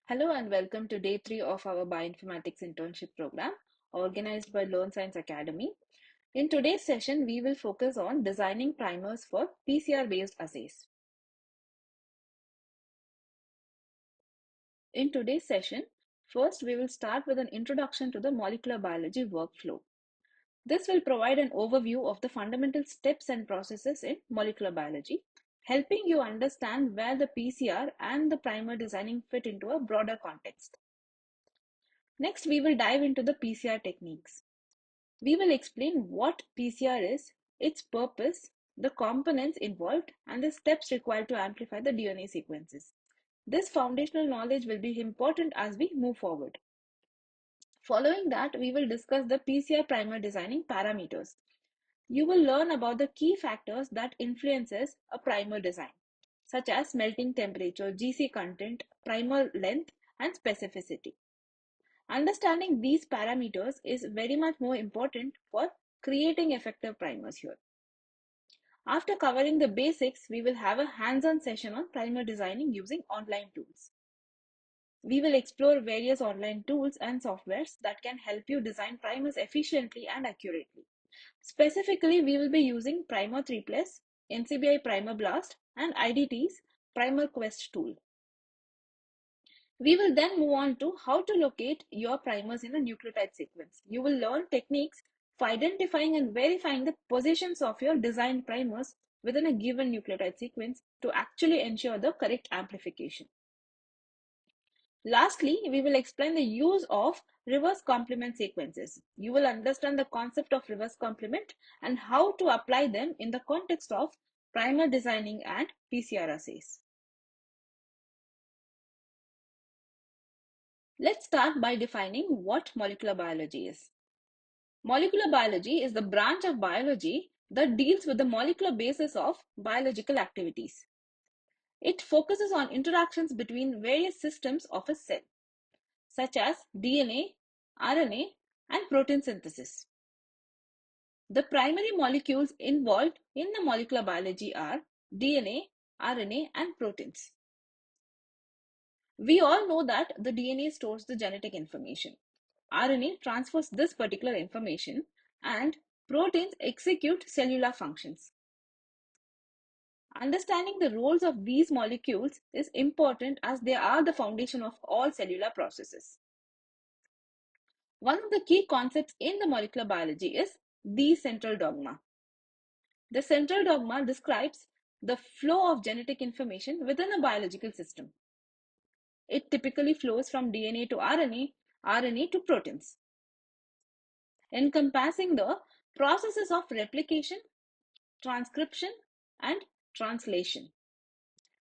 Hello and welcome to day 3 of our Bioinformatics Internship program organized by Learn Science Academy. In today's session, we will focus on designing primers for PCR-based assays. In today's session, first we will start with an introduction to the molecular biology workflow. This will provide an overview of the fundamental steps and processes in molecular biology, helping you understand where the PCR and the primer designing fit into a broader context. Next, we will dive into the PCR techniques. We will explain what PCR is, its purpose, the components involved, and the steps required to amplify the DNA sequences. This foundational knowledge will be important as we move forward. Following that, we will discuss the PCR primer designing parameters. You will learn about the key factors that influences a primer design, such as melting temperature, GC content, primer length, and specificity. Understanding these parameters is very much more important for creating effective primers here. After covering the basics, we will have a hands-on session on primer designing using online tools. We will explore various online tools and softwares that can help you design primers efficiently and accurately. Specifically, we will be using Primer 3 Plus, NCBI Primer Blast, and IDT's Primer Quest tool. We will then move on to how to locate your primers in the nucleotide sequence. You will learn techniques for identifying and verifying the positions of your designed primers within a given nucleotide sequence to actually ensure the correct amplification. Lastly, we will explain the use of reverse complement sequences. You will understand the concept of reverse complement and how to apply them in the context of primer designing and PCR assays. Let's start by defining what molecular biology is. Molecular biology is the branch of biology that deals with the molecular basis of biological activities. It focuses on interactions between various systems of a cell, such as DNA, RNA, and protein synthesis. The primary molecules involved in the molecular biology are DNA, RNA, and proteins. We all know that the DNA stores the genetic information. RNA transfers this particular information, and proteins execute cellular functions. Understanding the roles of these molecules is important as they are the foundation of all cellular processes. One of the key concepts in the molecular biology is the central dogma. The central dogma describes the flow of genetic information within a biological system. It typically flows from DNA to RNA, RNA to proteins, encompassing the processes of replication, transcription, and translation.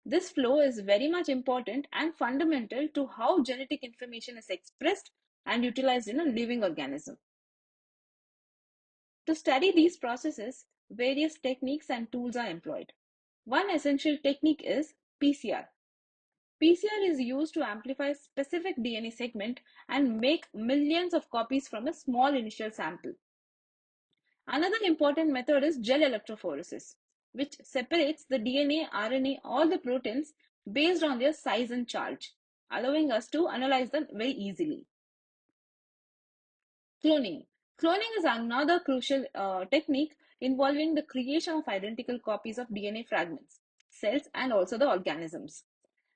This flow is very much important and fundamental to how genetic information is expressed and utilized in a living organism. To study these processes, various techniques and tools are employed. One essential technique is PCR. PCR is used to amplify a specific DNA segment and make millions of copies from a small initial sample. Another important method is gel electrophoresis, which separates the DNA, RNA, or the proteins based on their size and charge, allowing us to analyze them very easily. Cloning. Cloning is another crucial technique involving the creation of identical copies of DNA fragments, cells, and also the organisms.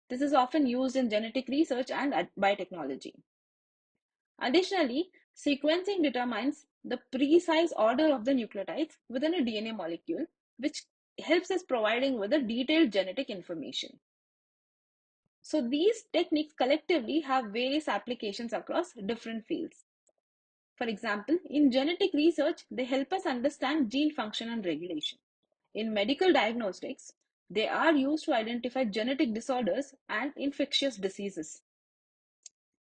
This is often used in genetic research and biotechnology. Additionally, sequencing determines the precise order of the nucleotides within a DNA molecule, which helps us providing with a detailed genetic information. So these techniques collectively have various applications across different fields. For example, in genetic research, they help us understand gene function and regulation. In medical diagnostics, they are used to identify genetic disorders and infectious diseases.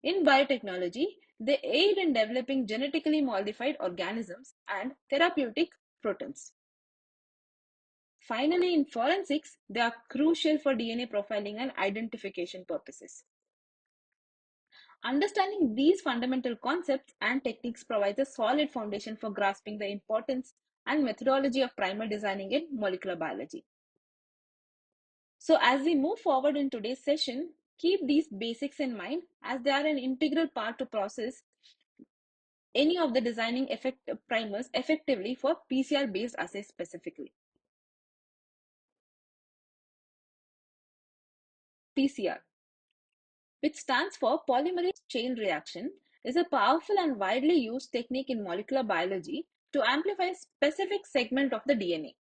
In biotechnology, they aid in developing genetically modified organisms and therapeutic proteins. Finally, in forensics, they are crucial for DNA profiling and identification purposes. Understanding these fundamental concepts and techniques provides a solid foundation for grasping the importance and methodology of primer designing in molecular biology. So as we move forward in today's session, Keep these basics in mind as they are an integral part to process any of the designing primers effectively for PCR-based assays specifically. PCR, which stands for polymerase chain reaction, is a powerful and widely used technique in molecular biology to amplify a specific segment of the DNA.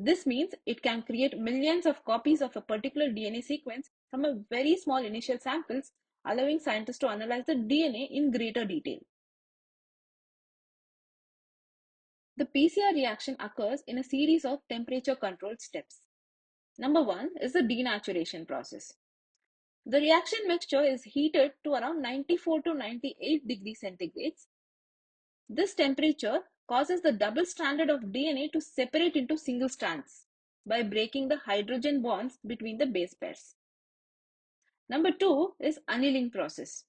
This means it can create millions of copies of a particular DNA sequence from a very small initial samples, allowing scientists to analyze the DNA in greater detail. The PCR reaction occurs in a series of temperature-controlled steps. Number 1 is the denaturation process. The reaction mixture is heated to around 94 to 98 degrees centigrade. This temperature causes the double stranded of DNA to separate into single strands by breaking the hydrogen bonds between the base pairs. Number 2 is annealing process.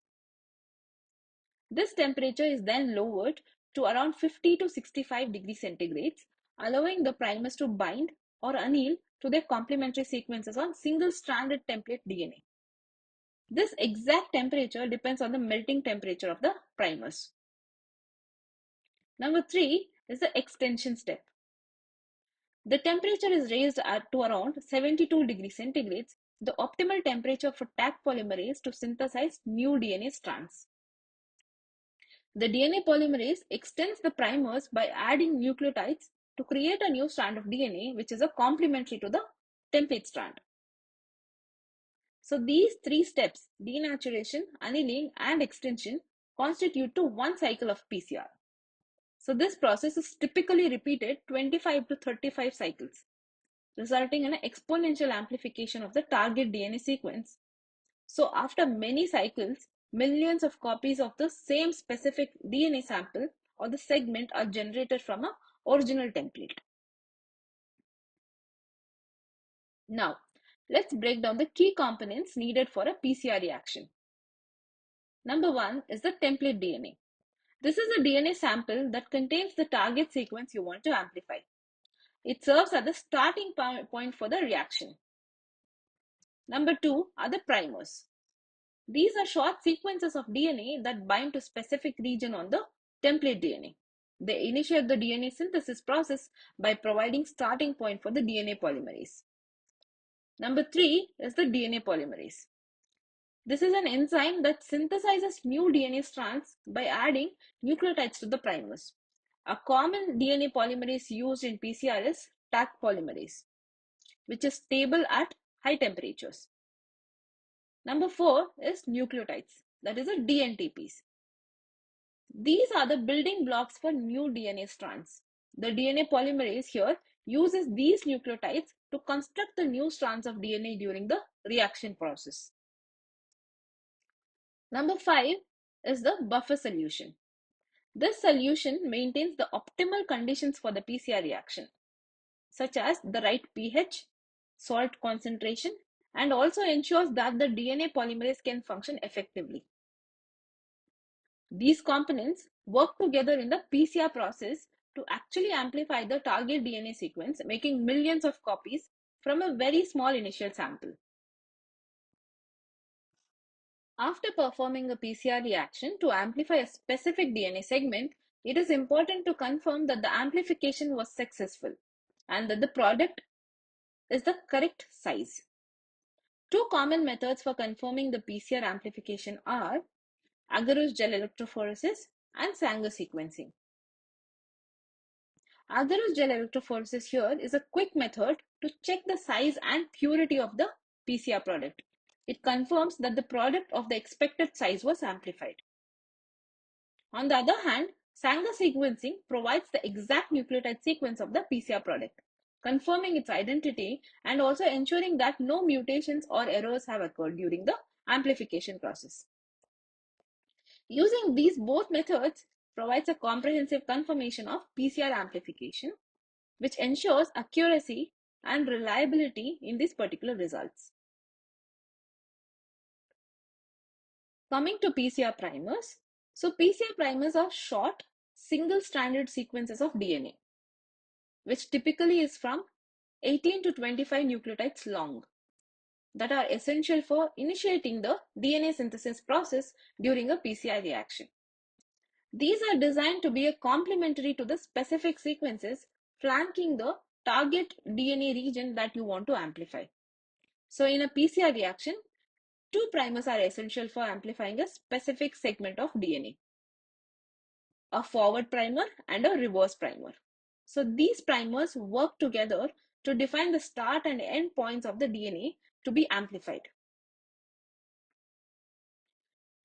This temperature is then lowered to around 50 to 65 degrees centigrade, allowing the primers to bind or anneal to their complementary sequences on single-stranded template DNA. This exact temperature depends on the melting temperature of the primers. Number 3 is the extension step. The temperature is raised to around 72 degrees centigrade, the optimal temperature for Taq polymerase to synthesize new DNA strands. The DNA polymerase extends the primers by adding nucleotides to create a new strand of DNA, which is a complementary to the template strand. So these three steps, denaturation, annealing, and extension, constitute to one cycle of PCR. So this process is typically repeated 25 to 35 cycles, resulting in an exponential amplification of the target DNA sequence. So after many cycles, millions of copies of the same specific DNA sample or the segment are generated from an original template. Now, let's break down the key components needed for a PCR reaction. Number 1 is the template DNA. This is a DNA sample that contains the target sequence you want to amplify. It serves as the starting point for the reaction. Number 2 are the primers. These are short sequences of DNA that bind to specific region on the template DNA. They initiate the DNA synthesis process by providing starting point for the DNA polymerase. Number 3 is the DNA polymerase. This is an enzyme that synthesizes new DNA strands by adding nucleotides to the primers. A common DNA polymerase used in PCR is Taq polymerase, which is stable at high temperatures. Number 4 is nucleotides, that is a DNTPs. These are the building blocks for new DNA strands. The DNA polymerase here uses these nucleotides to construct the new strands of DNA during the reaction process. Number 5 is the buffer solution. This solution maintains the optimal conditions for the PCR reaction, such as the right pH, salt concentration, and also ensures that the DNA polymerase can function effectively. These components work together in the PCR process to actually amplify the target DNA sequence, making millions of copies from a very small initial sample. After performing a PCR reaction to amplify a specific DNA segment, it is important to confirm that the amplification was successful and that the product is the correct size. Two common methods for confirming the PCR amplification are agarose gel electrophoresis and Sanger sequencing. Agarose gel electrophoresis here is a quick method to check the size and purity of the PCR product. It confirms that the product of the expected size was amplified. On the other hand, Sanger sequencing provides the exact nucleotide sequence of the PCR product, confirming its identity and also ensuring that no mutations or errors have occurred during the amplification process. Using these both methods provides a comprehensive confirmation of PCR amplification, which ensures accuracy and reliability in these particular results. Coming to PCR primers. So PCR primers are short, single-stranded sequences of DNA, which typically is from 18 to 25 nucleotides long. that are essential for initiating the DNA synthesis process during a PCR reaction. These are designed to be a complementary to the specific sequences flanking the target DNA region that you want to amplify. So in a PCR reaction, two primers are essential for amplifying a specific segment of DNA, a forward primer and a reverse primer. So these primers work together to define the start and end points of the DNA to be amplified.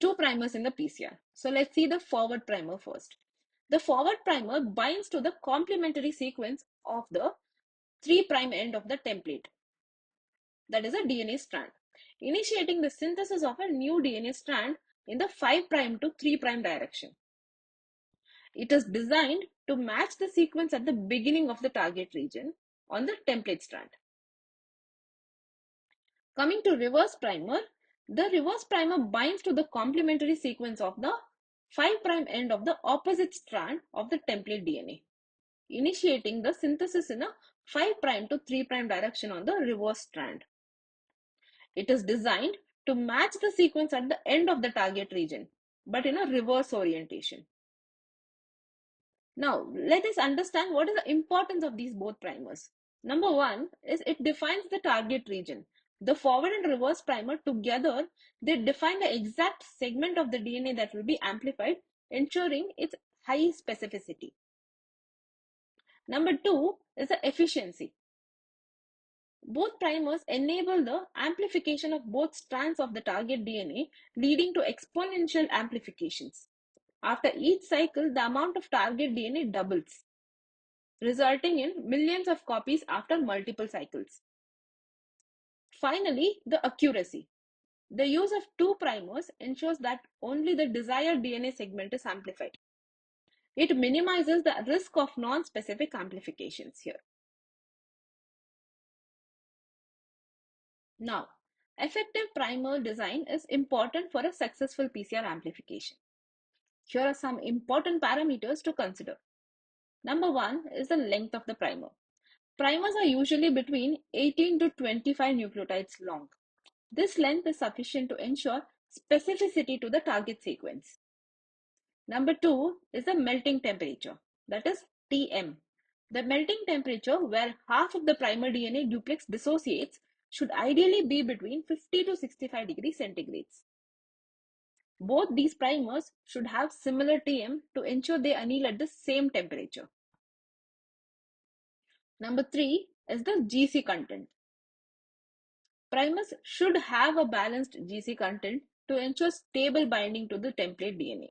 Two primers in the PCR. So let's see the forward primer first. The forward primer binds to the complementary sequence of the 3' end of the template, that is a DNA strand, initiating the synthesis of a new DNA strand in the 5' to 3' direction. It is designed to match the sequence at the beginning of the target region on the template strand. Coming to reverse primer, the reverse primer binds to the complementary sequence of the 5' end of the opposite strand of the template DNA, initiating the synthesis in a 5' to 3' direction on the reverse strand. It is designed to match the sequence at the end of the target region, but in a reverse orientation. Now, let us understand what is the importance of these both primers. Number one is it defines the target region. The forward and reverse primer together, they define the exact segment of the DNA that will be amplified, ensuring its high specificity. Number two is the efficiency. Both primers enable the amplification of both strands of the target DNA, leading to exponential amplifications. After each cycle, the amount of target DNA doubles, resulting in millions of copies after multiple cycles. Finally, the accuracy. The use of two primers ensures that only the desired DNA segment is amplified. It minimizes the risk of non-specific amplifications here. Now, effective primer design is important for a successful PCR amplification. Here are some important parameters to consider. Number one is the length of the primer. Primers are usually between 18 to 25 nucleotides long. This length is sufficient to ensure specificity to the target sequence. Number two is the melting temperature, that is Tm. The melting temperature where half of the primer DNA duplex dissociates should ideally be between 50 to 65 degrees centigrades. Both these primers should have similar Tm to ensure they anneal at the same temperature. Number three is the GC content. Primers should have a balanced GC content to ensure stable binding to the template DNA.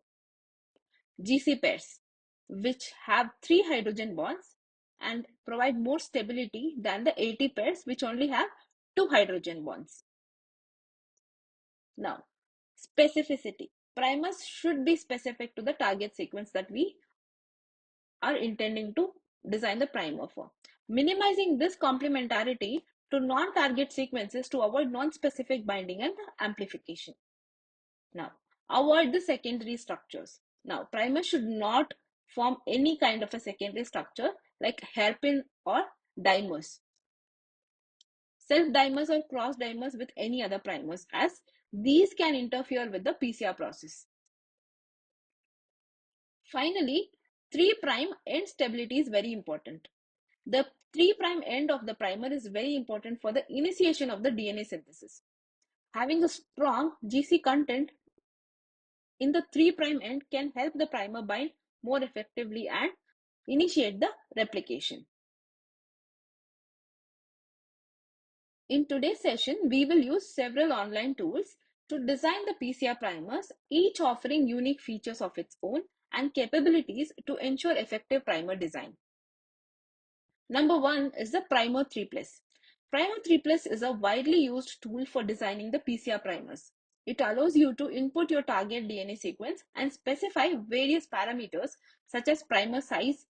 GC pairs, which have 3 hydrogen bonds and provide more stability than the AT pairs, which only have 2 hydrogen bonds. Now, specificity. Primers should be specific to the target sequence that we are intending to design the primer for, minimizing this complementarity to non-target sequences to avoid non-specific binding and amplification. Now, avoid the secondary structures. Now, primers should not form any kind of a secondary structure like hairpin or dimers, self-dimers or cross-dimers with any other primers, as these can interfere with the PCR process. Finally, 3' end stability is very important. The 3' end of the primer is very important for the initiation of the DNA synthesis. Having a strong GC content in the 3' end can help the primer bind more effectively and initiate the replication. In today's session, we will use several online tools to design the PCR primers, each offering unique features of its own and capabilities to ensure effective primer design. Number one is the Primer 3 Plus. Primer 3 Plus is a widely used tool for designing the PCR primers. It allows you to input your target DNA sequence and specify various parameters such as primer size,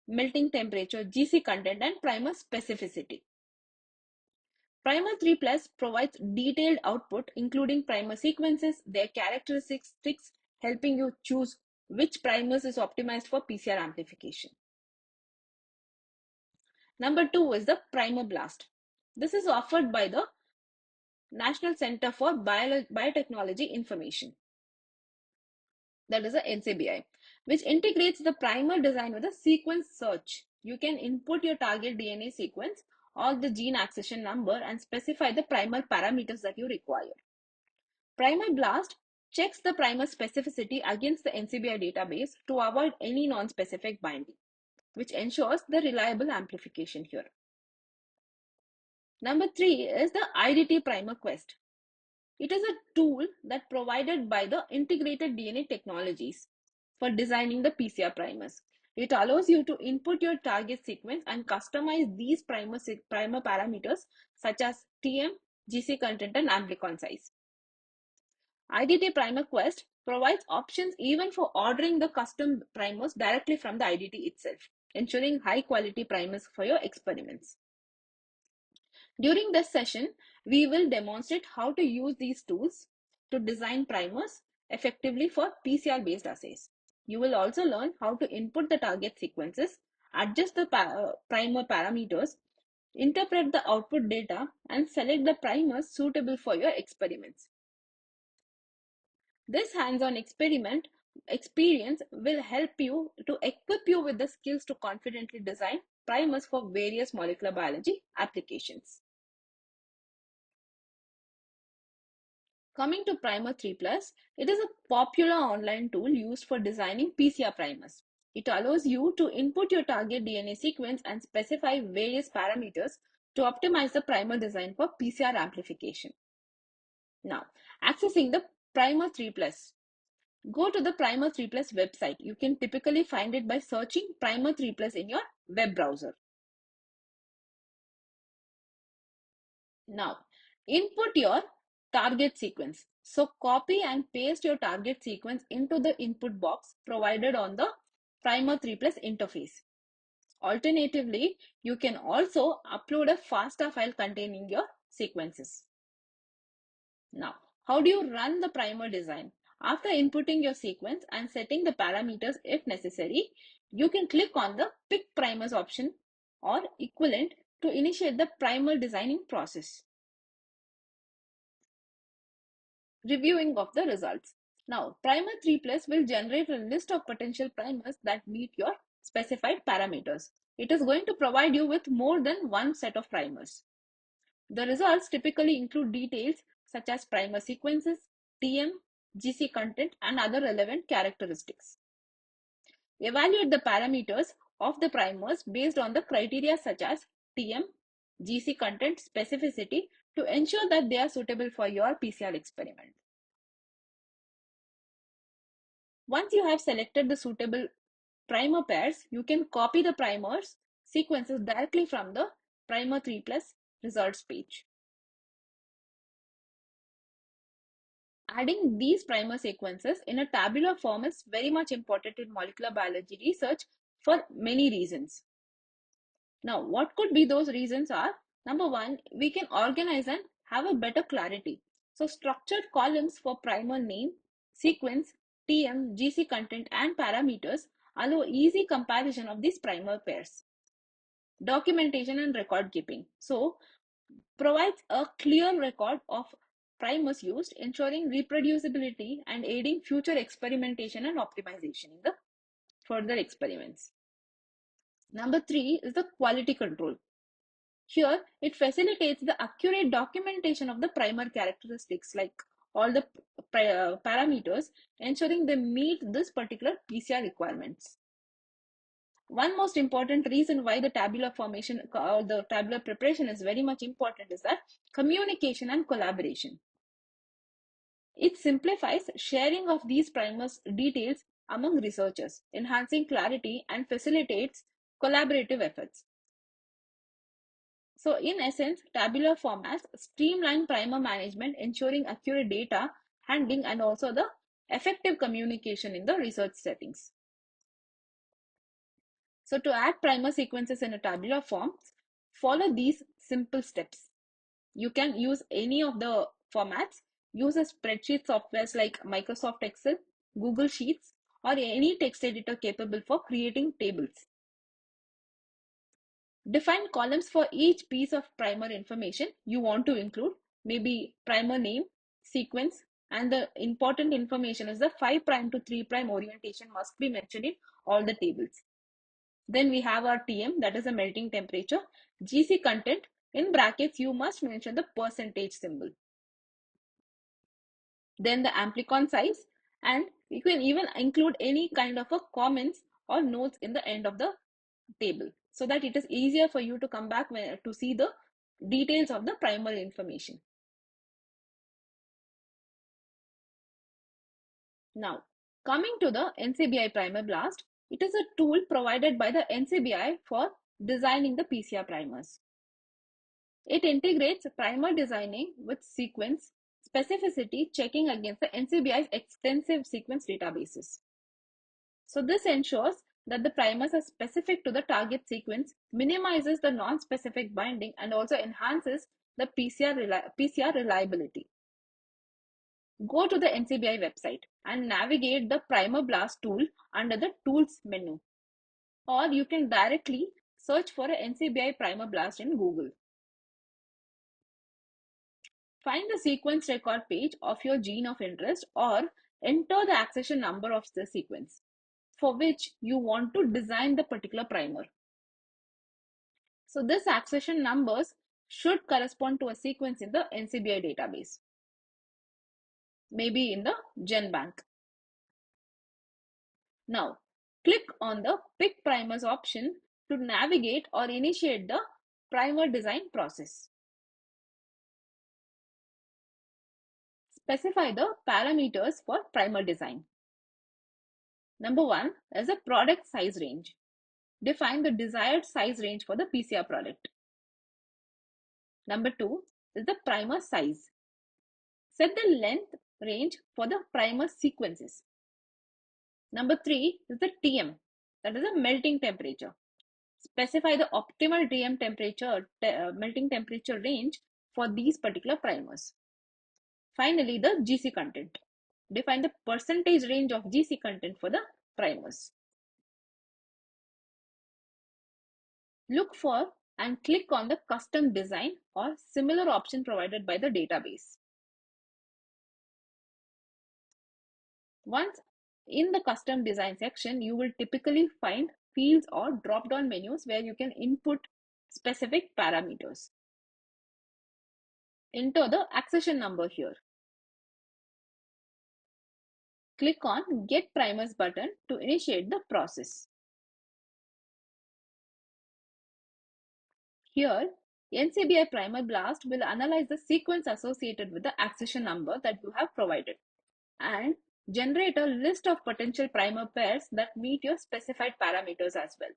melting temperature, GC content, and primer specificity. Primer 3 Plus provides detailed output including primer sequences, their characteristics, helping you choose which primers is optimized for PCR amplification. Number two is the Primer Blast. This is offered by the National Center for Biotechnology Information, that is a NCBI, which integrates the primer design with a sequence search. You can input your target DNA sequence or the gene accession number and specify the primer parameters that you require. Primer Blast checks the primer specificity against the NCBI database to avoid any non-specific binding, which ensures the reliable amplification here. Number 3 is the IDT Primer Quest. It is a tool that provided by the Integrated DNA Technologies for designing the PCR primers. It allows you to input your target sequence and customize these primer parameters such as TM, GC content, and amplicon size. IDT Primer Quest provides options even for ordering the custom primers directly from the IDT itself, ensuring high quality primers for your experiments. During this session, we will demonstrate how to use these tools to design primers effectively for PCR-based assays. You will also learn how to input the target sequences, adjust the primer parameters, interpret the output data, and select the primers suitable for your experiments. This hands-on experience will help you to equip you with the skills to confidently design primers for various molecular biology applications. Coming to Primer 3 Plus, it is a popular online tool used for designing PCR primers. It allows you to input your target DNA sequence and specify various parameters to optimize the primer design for PCR amplification. Now, accessing the Primer 3 Plus. Go to the Primer 3 Plus website. You can typically find it by searching Primer 3 Plus in your web browser. Now, input your target sequence. So, copy and paste your target sequence into the input box provided on the Primer 3 Plus interface. Alternatively, you can also upload a FASTA file containing your sequences. Now, how do you run the primer design? After inputting your sequence and setting the parameters if necessary, you can click on the Pick Primers option or equivalent to initiate the primer designing process. Reviewing of the results. Now, Primer 3 Plus will generate a list of potential primers that meet your specified parameters. It is going to provide you with more than one set of primers. The results typically include details such as primer sequences, TM, GC content, and other relevant characteristics. Evaluate the parameters of the primers based on the criteria such as TM, GC content, specificity to ensure that they are suitable for your PCR experiment. Once you have selected the suitable primer pairs, you can copy the primers sequences directly from the Primer 3 Plus results page. Adding these primer sequences in a tabular form is very much important in molecular biology research for many reasons. Now, what could be those reasons are? Number one, we can organize and have a better clarity. So, structured columns for primer name, sequence, TM, GC content, and parameters allow easy comparison of these primer pairs. Documentation and record keeping. So, provides a clear record of primers used, ensuring reproducibility and aiding future experimentation and optimization in the further experiments. Number 3 is the quality control. Here, it facilitates the accurate documentation of the primer characteristics like all the parameters, ensuring they meet this particular PCR requirements. One most important reason why the tabular formation or the tabular preparation is very much important is that communication and collaboration. It simplifies sharing of these primers details among researchers, enhancing clarity and facilitates collaborative efforts. So in essence, tabular formats streamline primer management, ensuring accurate data handling and also the effective communication in the research settings. So to add primer sequences in a tabular form, follow these simple steps. You can use any of the formats, use a spreadsheet softwares like Microsoft Excel, Google Sheets, or any text editor capable for creating tables. Define columns for each piece of primer information you want to include. maybe primer name, sequence, and the important information is the 5' to 3' orientation must be mentioned in all the tables. Then we have our TM, that is the melting temperature. GC content, in brackets, you must mention the percentage symbol. Then the amplicon size, and you can even include any kind of a comments or notes in the end of the table so that it is easier for you to come back to see the details of the primary information. Now, coming to the NCBI Primer Blast, it is a tool provided by the NCBI for designing the PCR primers. It integrates primer designing with sequence specificity checking against the NCBI's extensive sequence databases. So this ensures that the primers are specific to the target sequence, minimizes the non-specific binding, and also enhances the PCR reliability. Go to the NCBI website and navigate the Primer Blast tool under the Tools menu. Or you can directly search for a NCBI Primer Blast in Google. Find the sequence record page of your gene of interest or enter the accession number of the sequence for which you want to design the particular primer. So this accession numbers should correspond to a sequence in the NCBI database, maybe in the GenBank. Now, click on the Pick Primers option to navigate or initiate the primer design process. Specify the parameters for primer design. Number 1 is the product size range. Define the desired size range for the PCR product. Number 2 is the primer size. Set the length range for the primer sequences. Number 3 is the TM, that is the melting temperature. Specify the optimal TM temperature, melting temperature range for these particular primers. Finally, the GC content. Define the percentage range of GC content for the primers. Look for and click on the custom design or similar option provided by the database. Once in the custom design section, you will typically find fields or drop-down menus where you can input specific parameters. Enter the accession number here. Click on Get Primers button to initiate the process. Here, NCBI Primer Blast will analyze the sequence associated with the accession number that you have provided and generate a list of potential primer pairs that meet your specified parameters as well.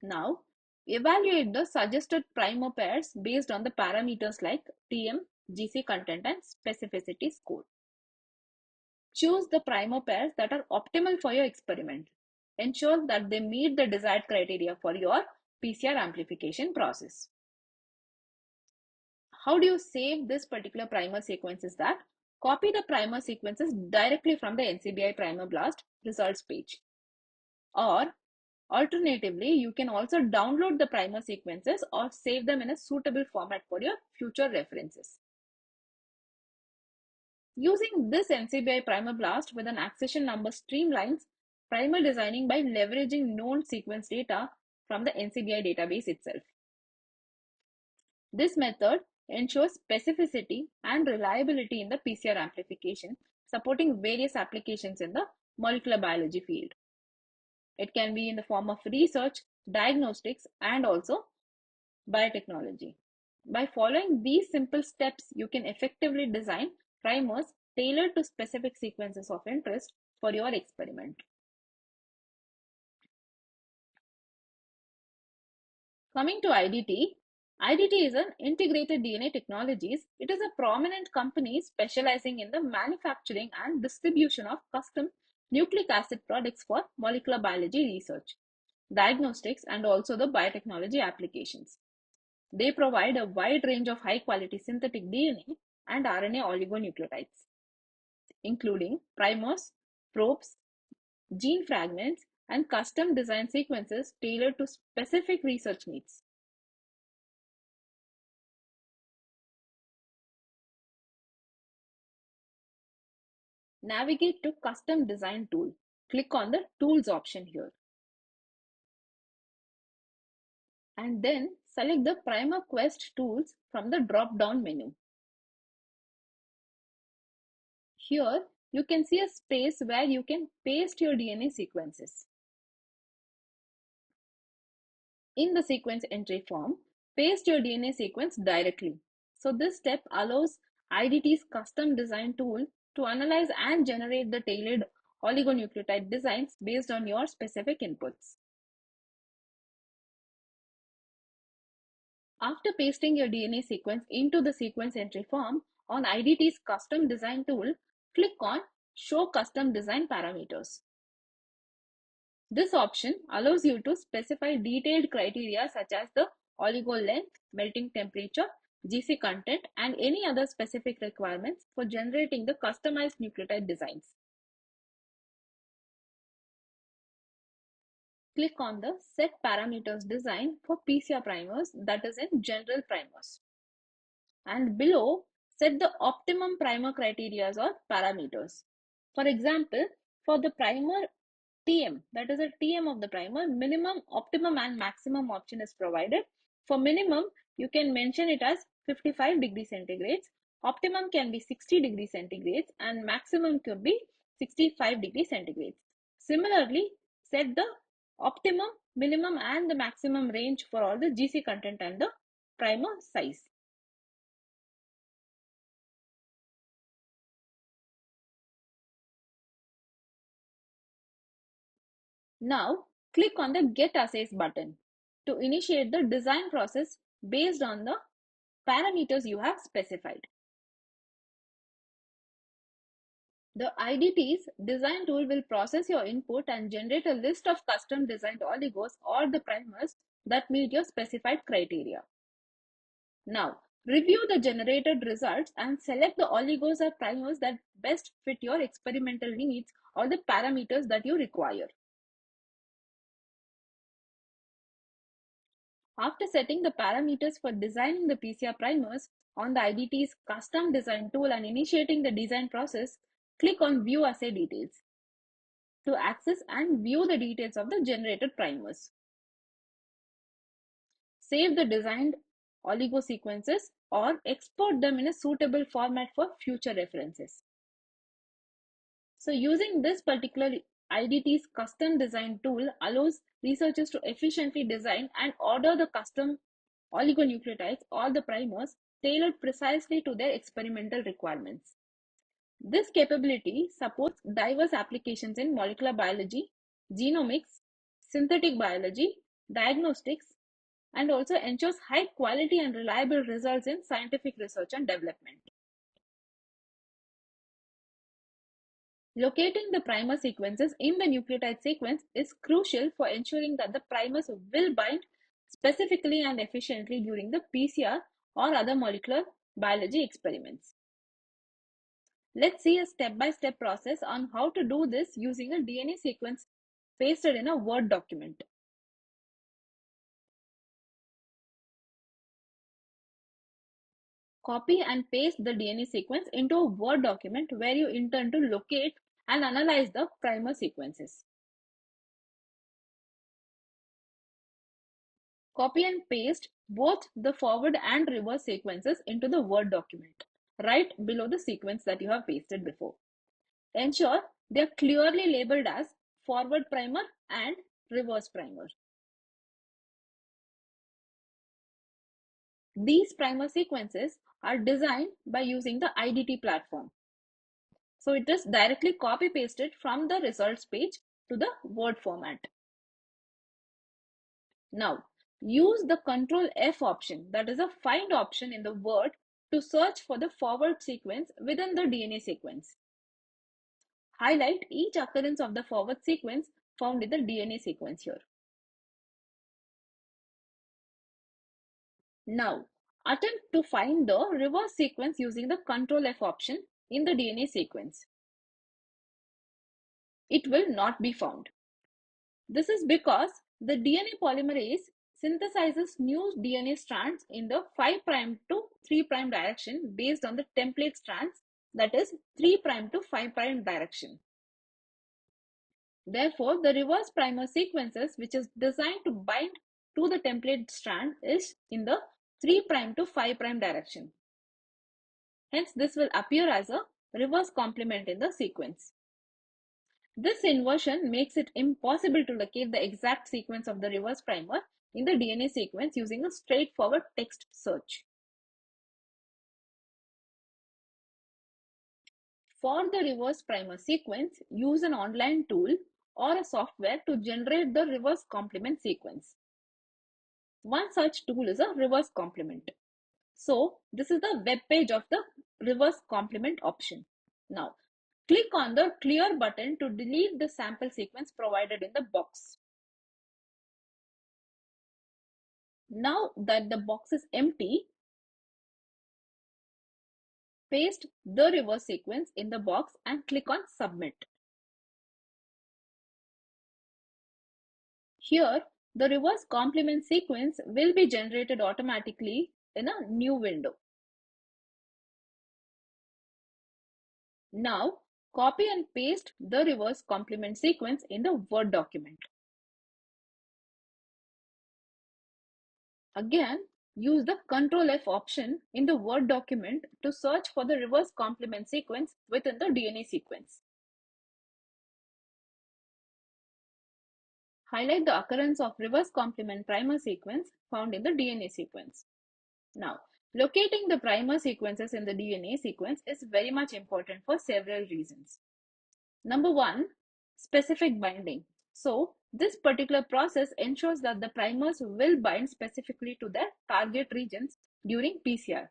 Now, evaluate the suggested primer pairs based on the parameters like TM, GC content, and specificity score. Choose the primer pairs that are optimal for your experiment. Ensure that they meet the desired criteria for your PCR amplification process. How do you save this particular primer sequence is that copy the primer sequences directly from the NCBI Primer Blast results page. Or alternatively, you can also download the primer sequences or save them in a suitable format for your future references. Using this NCBI Primer Blast with an accession number streamlines primer designing by leveraging known sequence data from the NCBI database itself. This method ensures specificity and reliability in the PCR amplification, supporting various applications in the molecular biology field. It can be in the form of research, diagnostics, and also biotechnology. By following these simple steps, you can effectively design primers tailored to specific sequences of interest for your experiment. Coming to IDT, IDT is an integrated DNA technologies. It is a prominent company specializing in the manufacturing and distribution of custom nucleic acid products for molecular biology research, diagnostics, and also the biotechnology applications. They provide a wide range of high-quality synthetic DNA and RNA oligonucleotides, including primers, probes, gene fragments, and custom design sequences tailored to specific research needs. navigate to Custom Design tool. Click on the Tools option here. And then select the Primer Quest tools from the drop-down menu. Here, you can see a space where you can paste your DNA sequences. In the sequence entry form, paste your DNA sequence directly. So this step allows IDT's custom design tool to analyze and generate the tailored oligonucleotide designs based on your specific inputs. After pasting your DNA sequence into the sequence entry form on IDT's custom design tool, click on Show Custom Design Parameters. This option allows you to specify detailed criteria such as the oligo length, melting temperature, GC content, and any other specific requirements for generating the customized nucleotide designs. Click on the Set Parameters design for PCR primers, that is in General Primers. And below, set the optimum primer criteria or parameters. For example, for the primer TM, that is a TM of the primer, minimum, optimum and maximum option is provided. For minimum, you can mention it as 55 degrees centigrades. Optimum can be 60 degrees centigrades and maximum could be 65 degrees centigrades. Similarly, set the optimum, minimum and the maximum range for all the GC content and the primer size. Now, click on the Get Assays button to initiate the design process based on the parameters you have specified. The IDT's design tool will process your input and generate a list of custom designed oligos or the primers that meet your specified criteria. Now, review the generated results and select the oligos or primers that best fit your experimental needs or the parameters that you require. After setting the parameters for designing the PCR primers on the IDT's custom design tool and initiating the design process, click on View Assay Details to access and view the details of the generated primers. Save the designed oligo sequences or export them in a suitable format for future references. So using this particular IDT's custom design tool allows researchers to efficiently design and order the custom oligonucleotides or the primers tailored precisely to their experimental requirements. This capability supports diverse applications in molecular biology, genomics, synthetic biology, diagnostics, and also ensures high quality and reliable results in scientific research and development. Locating the primer sequences in the nucleotide sequence is crucial for ensuring that the primers will bind specifically and efficiently during the PCR or other molecular biology experiments. Let's see a step-by-step process on how to do this using a DNA sequence pasted in a Word document. Copy and paste the DNA sequence into a Word document where you intend to locate and analyze the primer sequences. Copy and paste both the forward and reverse sequences into the Word document, right below the sequence that you have pasted before. Ensure they are clearly labeled as forward primer and reverse primer. These primer sequences are designed by using the IDT platform. So it is directly copy pasted from the results page to the Word format. Now, use the Control F option, that is a find option in the Word, to search for the forward sequence within the DNA sequence. Highlight each occurrence of the forward sequence found in the DNA sequence here. Now, attempt to find the reverse sequence using the Control F option in the DNA sequence. It will not be found. This is because the DNA polymerase synthesizes new DNA strands in the 5' to 3' direction based on the template strands that is 3' to 5' direction. Therefore, the reverse primer sequences which is designed to bind to the template strand is in the 3' to 5' direction. Hence, this will appear as a reverse complement in the sequence. This inversion makes it impossible to locate the exact sequence of the reverse primer in the DNA sequence using a straightforward text search. For the reverse primer sequence, use an online tool or a software to generate the reverse complement sequence. One such tool is a reverse complement. So, this is the web page of the reverse complement option. Now, click on the clear button to delete the sample sequence provided in the box. Now that the box is empty, paste the reverse sequence in the box and click on Submit. Here, the reverse complement sequence will be generated automatically in a new window. Now, copy and paste the reverse complement sequence in the Word document. Again, use the Ctrl F option in the Word document to search for the reverse complement sequence within the DNA sequence. Highlight the occurrence of reverse complement primer sequence found in the DNA sequence. Now, locating the primer sequences in the DNA sequence is very much important for several reasons. Number one, specific binding. So, this particular process ensures that the primers will bind specifically to their target regions during PCR.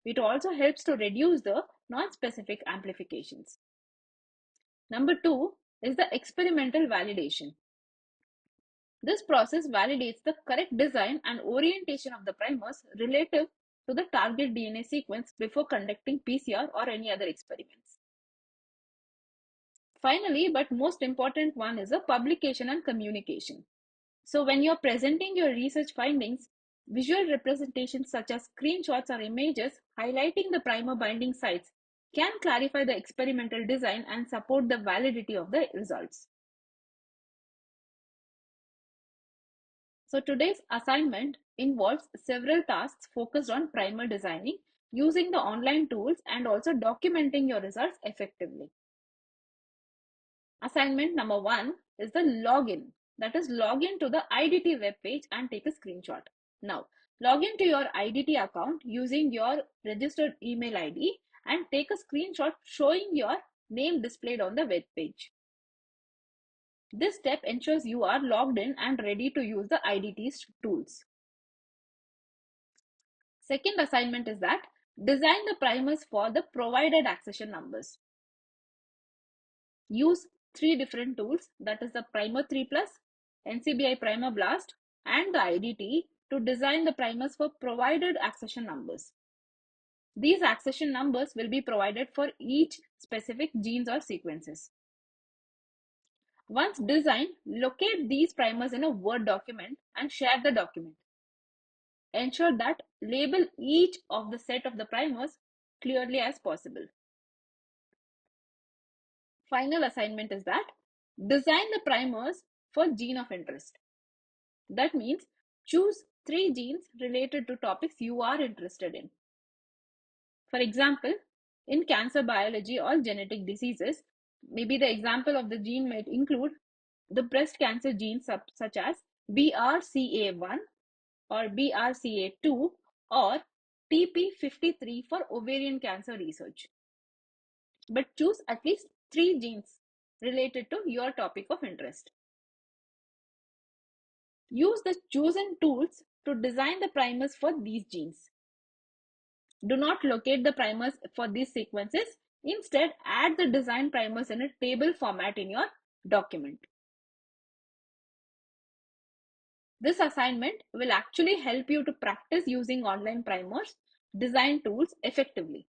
It also helps to reduce the non-specific amplifications. Number two is the experimental validation. This process validates the correct design and orientation of the primers relative to the target DNA sequence before conducting PCR or any other experiments. Finally, but most important one is the publication and communication. So when you're presenting your research findings, visual representations such as screenshots or images highlighting the primer binding sites can clarify the experimental design and support the validity of the results. So today's assignment involves several tasks focused on primer designing, using the online tools and also documenting your results effectively. Assignment number one is the login. That is, log in to the IDT web page and take a screenshot. Now, log into your IDT account using your registered email ID and take a screenshot showing your name displayed on the web page. This step ensures you are logged in and ready to use the IDT's tools. Second assignment is that design the primers for the provided accession numbers. Use three different tools, that is the Primer 3 Plus, NCBI Primer Blast, and the IDT to design the primers for provided accession numbers. These accession numbers will be provided for each specific genes or sequences. Once designed, locate these primers in a Word document and share the document. Ensure that label each of the set of the primers clearly as possible. Final assignment is that design the primers for gene of interest. That means choose 3 genes related to topics you are interested in. For example, in cancer biology or genetic diseases, maybe the example of the gene might include the breast cancer genes such as BRCA1 or BRCA2 or TP53 for ovarian cancer research. But choose at least 3 genes related to your topic of interest. Use the chosen tools to design the primers for these genes. Do not locate the primers for these sequences. Instead, add the design primers in a table format in your document. This assignment will actually help you to practice using online primers, design tools effectively.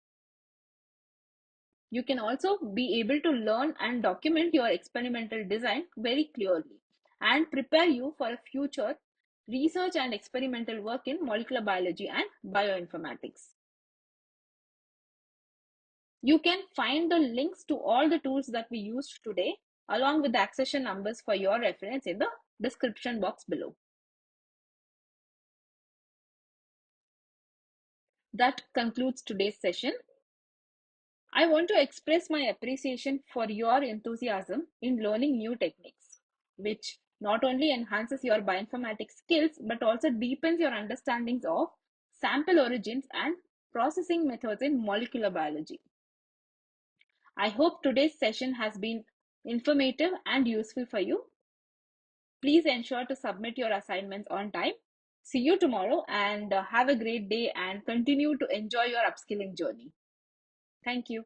You can also be able to learn and document your experimental design very clearly and prepare you for a future research and experimental work in molecular biology and bioinformatics. You can find the links to all the tools that we used today along with the accession numbers for your reference in the description box below. That concludes today's session. I want to express my appreciation for your enthusiasm in learning new techniques, which not only enhances your bioinformatics skills but also deepens your understandings of sample origins and processing methods in molecular biology. I hope today's session has been informative and useful for you. Please ensure to submit your assignments on time. See you tomorrow and have a great day and continue to enjoy your upskilling journey. Thank you.